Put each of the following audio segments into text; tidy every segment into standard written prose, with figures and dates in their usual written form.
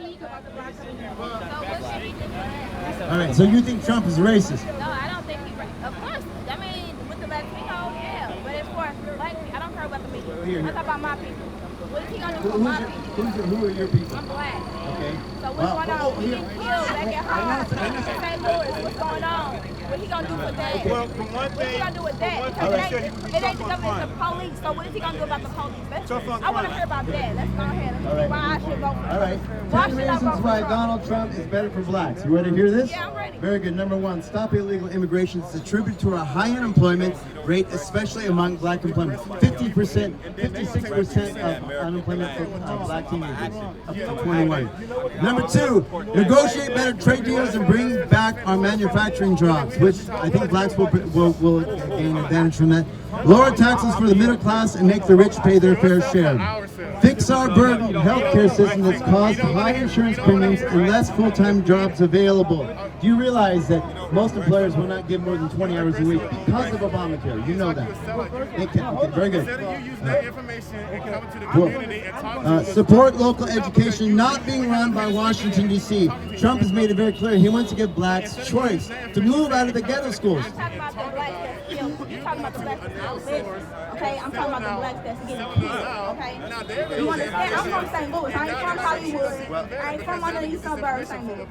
All right, so you think Trump is racist? No, I don't think he's racist. Of course, I mean, with the Latino, yeah. But as far as black people, I don't care about the people. I talk about my people. What is he gonna do for my people? Who are your people? I'm black. Okay. So what's going on? We getting killed back at home in St. Louis. What's going on? What he gonna do for that? Well, for one What he gonna do with that? Because it ain't the government, it's the police. So what is he gonna do about the police? I want to hear about that. Let's go ahead. Let's see why I should vote for him. All right. Why 10 should I vote reasons for why Trump? Donald Trump is better for blacks. You ready to hear this? Yeah, I'm ready. Very good. Number one, stop illegal immigration. It's attributed to a high unemployment rate, especially among black employment. 50%, 56% of unemployment for black teenagers up to 21. Number two, negotiate better trade deals and bring back our manufacturing jobs, which I think blacks will gain advantage from that. Lower taxes for the middle class and make the rich pay their fair share. Fix our burdened healthcare system that's caused high insurance premiums and less full-time jobs available. Do you realize that most employers will not give more than 20 hours a week because of Obamacare? You know that. They can. Okay, very good. Cool. Support local education not being run by Washington, D.C. Trump has made it very clear he wants to give blacks choice to move out of the ghetto schools. I'm talking about the blacks that's killed. You're talking about the blacks that's out. Okay, I'm talking about the blacks that's getting killed. Okay, you understand? I'm from St. Louis. I ain't from Hollywood. I ain't from one of these suburbs, St. Louis.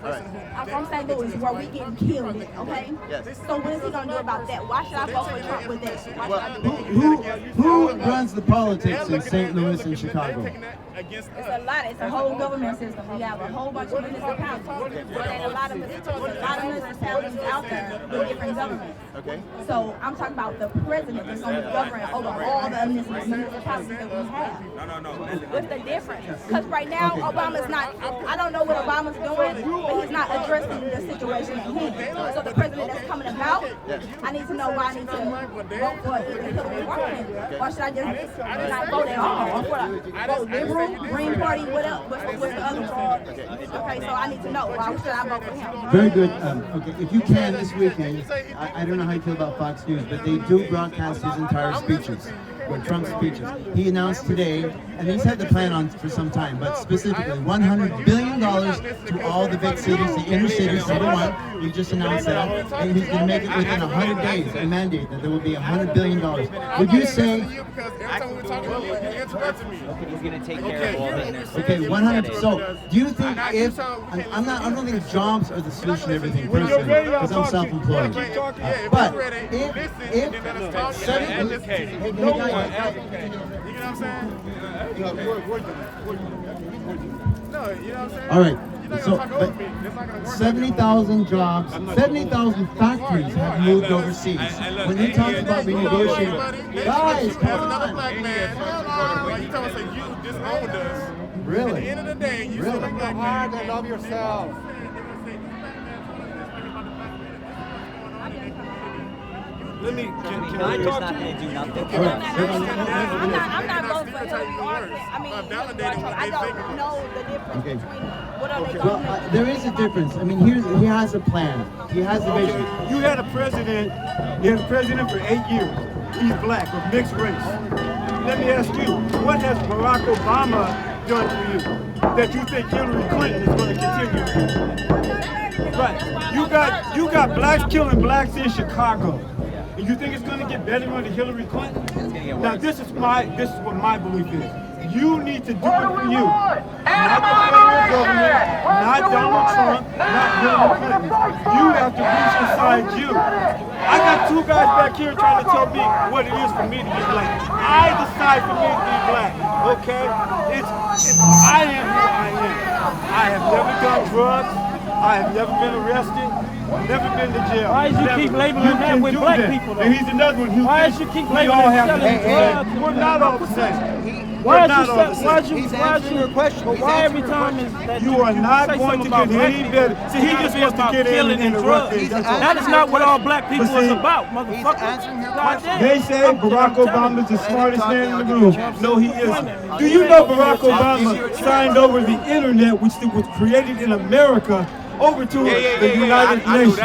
I'm from St. Louis, where we getting killed. Okay. So what is he gonna do about that? Why should I vote for Trump with that? Why should I do that? Who runs the politics in St. Louis and Chicago? It's a lot. It's a whole government system. We have a whole bunch of municipalities. And a lot of municipalities out there with different governments. Okay. So I'm talking about the president that's going to govern over all the municipalities that we have. What's the difference? Because right now, Obama's not, I don't know what Obama's doing, but he's not addressing the situation at hand. So the president that's coming about, I need to know why I need to vote for Hillary Clinton. Or should I just not vote at all? Or should I vote liberal, Green Party, what else? What's the other one? Okay, so I need to know. Why should I vote for him? Very good. Okay, if you can this weekend, I don't know how you feel about Fox News, but they do broadcast his entire speeches, or Trump's speeches. He announced today, and he's had the plan on for some time, but specifically $100 billion to all the big cities, the inner cities, number one. He just announced that, and he's going to make it within 100 days, a mandate that there will be $100 billion. Would you say? Okay, he's going to take care of all the Okay, 100. So, do you think if I don't think jobs are the solution to everything personally, because I'm self-employed. But if 70, hey, You know what I'm saying? No, you know what I'm saying? all right. So, but 70,000 jobs, 70,000 factories have moved overseas. When he talks about renegotiating, guys, come on. Black man, you tell us that you disowned us. Really? At the end of the day, you Really? still a black man. Love yourself. Let me, can I He's talk not to going you? to do nothing. I'm not voting for Hillary Clinton. I mean, I don't know the difference between what are they Well, going to do. there is a difference. I mean, he has a plan. He has a vision. You had a president for 8 years. He's black, of mixed race. Let me ask you, what has Barack Obama done for you that you think Hillary Clinton is going to continue? Right. You got blacks killing blacks in Chicago. And you think it's going to get better under Hillary Clinton? Now this is what my belief is. You need to do it for you. Not the federal government, not Donald Trump, not Hillary Clinton. You have to reach inside you. I got two guys back here trying to tell me what it is for me to be black. I decide for me to be black, okay? I am who I am. I have never done drugs. I have never been arrested. Never been to jail. Why did you keep labeling that with black people, though? And he's another one who Why did you keep labeling all have selling drugs? We're not all the same. Why not all the you same. answering your question. But He's why every answering time your is that You are not say going to something get about any black better. See, he people, just it's wants to about get in killing and interrupt drugs. things. That's all. That is not what all black people But see, is about, motherfucker. Goddamn. They say Barack Obama's the smartest man in the room. No, he isn't. Do you know Barack Obama signed over the internet, which was created in America, over to the United Nations?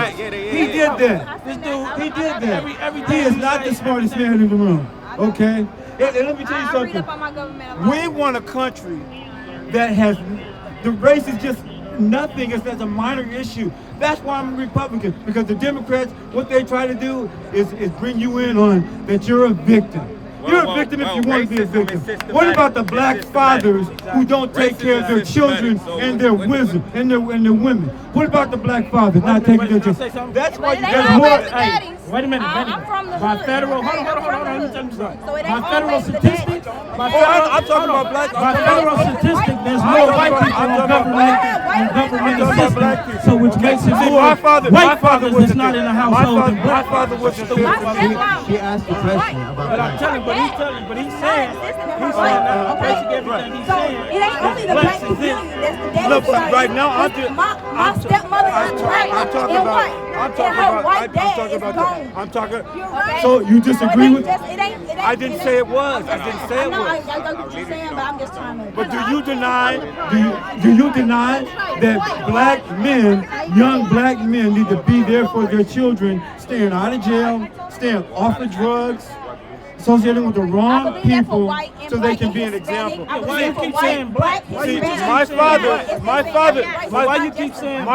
He did that. This dude, he did that. He is not the smartest man in the room. Okay? And let me tell you I read something. up on my government a lot. We want a country that has The race is just nothing. It's a minor issue. That's why I'm a Republican, because the Democrats, what they try to do is bring you in on that you're a victim. You're a victim if you want to be a victim. What about the black fathers who don't take care of their children and their wisdom and their women? What about the black fathers not taking care of their children? That's why you There's got more. Hey, wait a minute. I'm from the By hood. federal, Okay, hold on, I'm let me tell from you the something. hood. So it ain't By federal always the statistics, daddy. I'm talking about black. by federal statistics, there's I'm more talking white about- people I'm in talking about government black- and government I'm talking about black assistance. people. So which makes it See, more my father white fathers that's wasn't not there. in the household than My black father wasn't there My for me. stepmom. She asked a question about But I'm black. telling, but he's saying, He's that basically everything he's So saying. it ain't only the black community that's the daddy Look, side. right now, I'm just- my stepmother is black I'm talking and about. white. I'm talking and her about. white I'm dad talking is about. gone. I'm talking. You're right. So you disagree it ain't with? just, it ain't, I didn't say it was. I didn't say it I know, was. I know what you're saying, but I'm just trying to. But do you deny? Do you deny that black men, young black men, need to be there for their children, staying out of jail, staying off of drugs, associating with the I wrong believe that for people, white and so they black can and be an Hispanic. example? I Why believe you for keep white, saying black? black, Why you keep Hispanic, my father- it's my the father- same race. my- Why you It's keep not saying just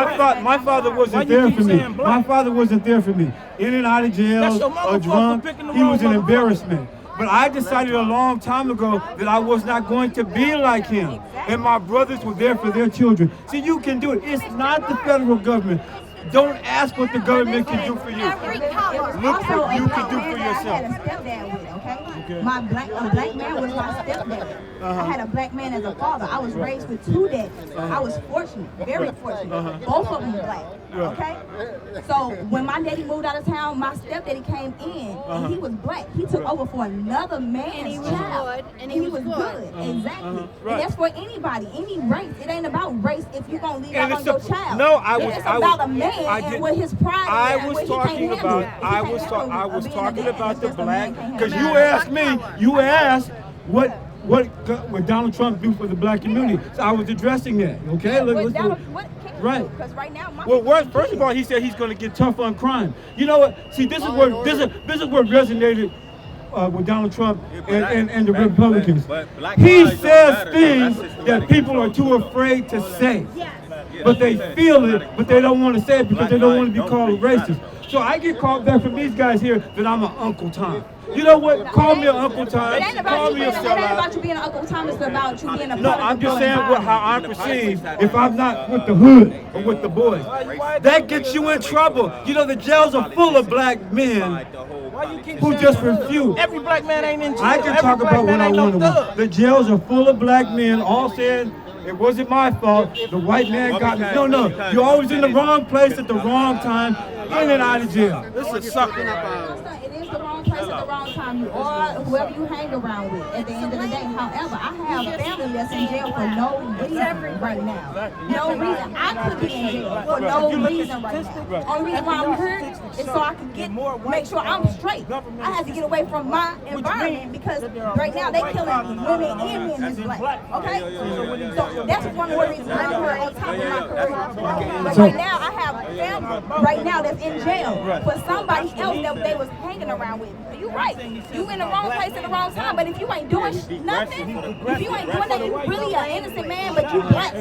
My father Why wasn't you there keep for me. saying black? My father wasn't there for me. In and out of jail, That's your mama or fault for drunk. picking the He wrong was an motherfucker. embarrassment. But I decided a long time ago that I was not going to be like him. And my brothers were there for their children. See, you can do it. It's not the federal government. Don't ask what the government can do for you. Look what you can do for I yourself. had a stepdad with, okay? A black man was my stepdad. I had a black man as a father. I was raised with two daddies. I was fortunate, very fortunate. Both of them black, okay? So when my daddy moved out of town, my stepdaddy came in, and he was black. He took over for another man's child. and he was good. Exactly. And that's for anybody, any race. It ain't about race if you're going to leave out on your child. No, I was. It's I about was, a man I and did- what his pride I is. was what he talking can't handle. about. If he I can't was handle talking being a talking dad, about it's the just a black. man can't Because handle you asked me. You asked what Donald Trump do for the black community. So I was addressing that. Okay. Let's do it. Right. Because right now, my Well, first of all, he said he's going to get tough on crime. You know what? See, this is what resonated with Donald Trump and the Republicans. He says things that people are too afraid to say. But they feel it, but they don't want to say it because they don't want to be called racist. So I get called back from these guys here that I'm an Uncle Tom. You know what? Call me an Uncle Tom. It ain't Call about me you a being, it ain't about sellout. you being an Uncle Tom. It's about you being a No, part of I'm the just saying environment. how I'm perceived if I'm not with the hood or with the boys. That gets you in trouble. You know, the jails are full of black men who just refuse. Every black man ain't in jail. I can Every talk black about man what I ain't want to no want. thug. The jails are full of black men all saying it wasn't my fault. The white man got me. No. You're always in the wrong place at the wrong time, in and out of jail. This is sucker. It is the wrong place at the wrong time. You are whoever you hang around with at the end of the day. However, I have family that's in jail for no reason right now. No reason. I could be in jail for no reason right now. Only reason why I'm here is so I can make sure I'm straight. I had to get away from my environment because right now they killing women and men that's black. Okay? So that's one of the reasons I'm here on top of my career. But right now I have family right now that's in jail for somebody else that they was hanging around with. You're right. You in the wrong place at the wrong time. But if you ain't doing nothing, if you ain't doing nothing, you really an innocent man. But you black,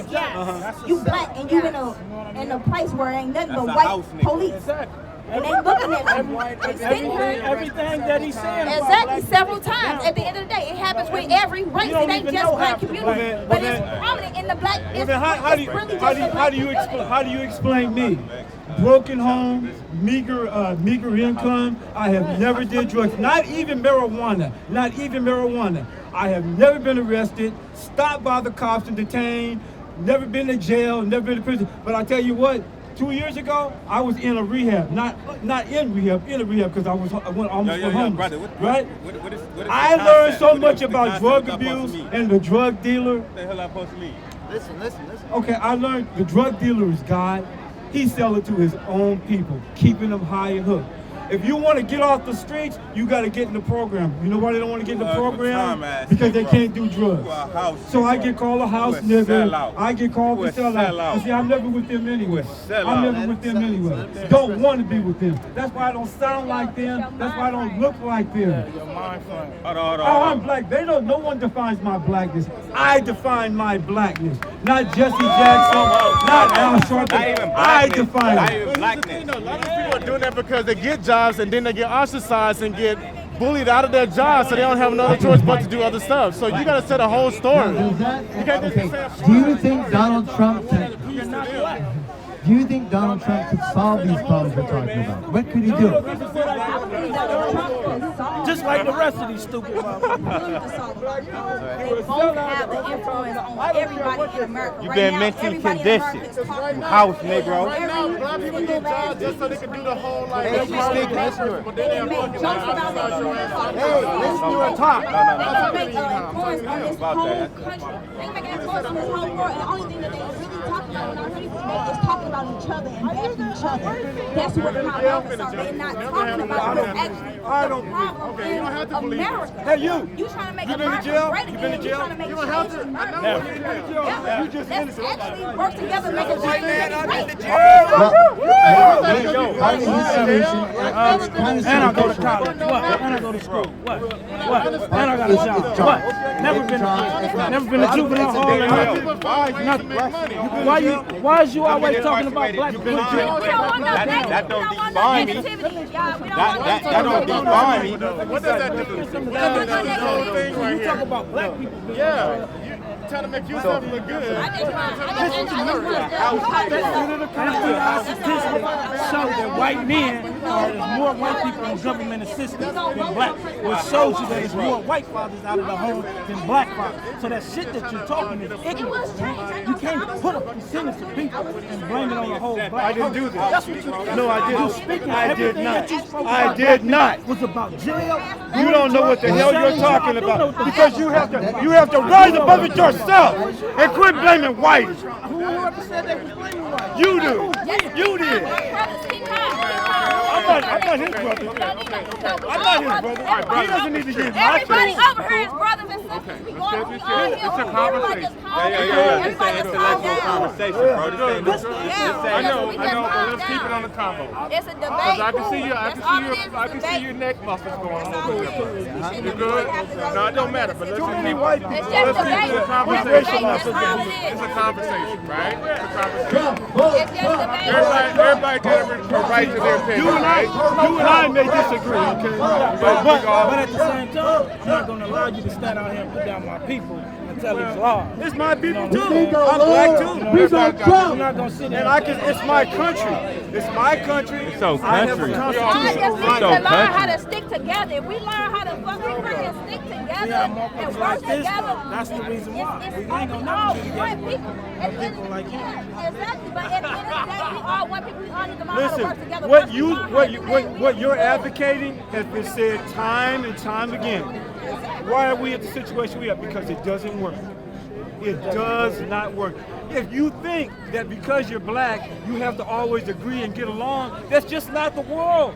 you black, and you in a place where ain't nothing but white police. And they looking at me. They sitting here. Everything that he's saying. Exactly, several times. At the end of the day, it happens with every race. It ain't just black community, but it's prominent in the black. Well, then how do you explain me? Broken home, meager income. I have never did drugs. Not even marijuana. I have never been arrested, stopped by the cops and detained. Never been to jail. Never been to prison. But I tell you what. 2 years ago, I was in a rehab, not in rehab because I went almost homeless, right? I learned so much about drug abuse and the drug dealer. What the hell I supposed to leave? Listen. Okay, I learned the drug dealer is God. He sells it to his own people, keeping them high and hooked. If you want to get off the streets, you got to get in the program. You know why they don't want to get in the program? Because they can't do drugs. So I get called a house nigga. I get called a sellout. And see, I'm never with them anyway. I'm never with them anyway. Don't want to be with them. That's why I don't sound like them. That's why I don't look like them. Oh, I'm black. They don't. No one defines my blackness. I define my blackness. Not Jesse Jackson. Not Al Sharpton. I define it. A lot of people are doing that because they get jobs and then they get ostracized and get bullied out of their jobs, so they don't have another choice but to do other stuff. So you got to set a whole story. Do you think Donald Trump can? Do you think Donald Trump could solve these problems we're talking about? What could he do? Just like the rest of these stupid motherfuckers. They both have the influence on everybody in America. You've been mentally conditioned. House Negro. Black people get jobs just so they can do the whole like. They make jokes about that. Hey, listen to her talk. They make influence on this whole country. They make influence on this whole world. And the only thing that they really talk about when I really is talking about each other and bashing each other. That's what the problems are. They're not talking about what's actually the problem in America. Hey, you. You trying to make You been to America jail? great You again. been to jail? You trying to make You don't have to. Yeah. You just Let's innocent. actually work together and make a change. Part of his solution, And I go to college. What? And I go to school. What? And I got a job. What? Never been a juvenile hall or nothing. Why is you always talking about black people? We don't want no That don't define me. negativity, y'all. We don't That don't define me. What does that do? This whole thing right You talk about black people. Yeah. Trying to make yourself look good. Show that white men there's more white people in government assistance than black, which shows you that there's more white fathers out of the home than black fathers. So that shit that you're talking is ignorant, man. You can't put a percentage of people and blame it on the whole black. I didn't do that. That's what you No, I didn't. speaking I did everything not. that you spoke I about did not. was about jail. You don't know what the hell you're talking about because you have to rise above it yourself and quit blaming whites. Whoever said they was blaming white? You do. You did. I'm not his brother. I'm not his brother. He doesn't need to get my Everybody face. over here is brothers and sisters. We all here. It's a conversation. Everybody just calm down. Conversation, bro. I know, but let's keep it on the convo. It's a debate. I can see your neck muscles going on over there. You good? No, it don't matter, but let's just keep white It's people. just debate. a conversation. That's all it It's is. a conversation, right? It's a conversation. It's just debate. Everybody got a right to their opinion, right? You and I may disagree, okay? But at the same time, I'm not going to allow you to stand out here and put down my people and tell these lies. It's my people too. We I'm black too. I'm not going to sit there And it's my country. It's my country. It's so I have country. a I constitutional just need right. to learn how to stick together. If we learn how to fucking stick together Yeah, and motherfuckers work like this, together, that's the reason why. It's We ain't all gonna never be white together people. with people like you. Exactly, but at the end of the day, we all white people. We all need to learn how to Listen, work together. Once we learn how to do that, what you're advocating has been said time and time again. Why are we at the situation we are? Because it doesn't work. It does not work. If you think that because you're black, you have to always agree and get along, that's just not the world.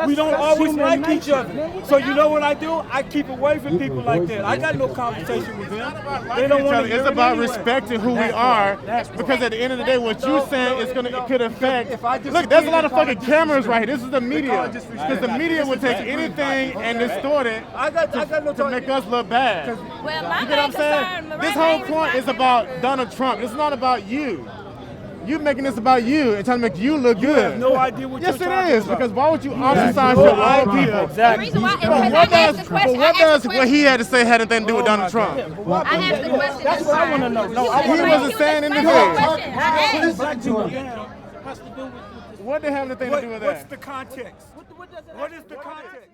We don't always human like each nature. other. So you know what I do? I keep away from people like that. I got no conversation with them. They don't want to hear It's it about anyway. respecting who we are, because at the end of the day, what you're saying is it could affect. Look, there's a lot of fucking cameras right here. This is the media, because the media would take anything and distort it I got no to make us look bad. well, my You get what I'm main saying? concern, This whole point is about Donald Trump. It's not about you. You making this about you and trying to make you look You good. have no idea what Yes, you're it talking is. about. Because why would you ostracize no your own idea. people? The reason why, But because what I asked does the question. what he had to say had anything to do with Donald Trump? I asked the question. That's what I want to know. No, I He want to wasn't saying anything. black people down. Has to do with What did have anything to do with What's that? the context? what does it What is the context?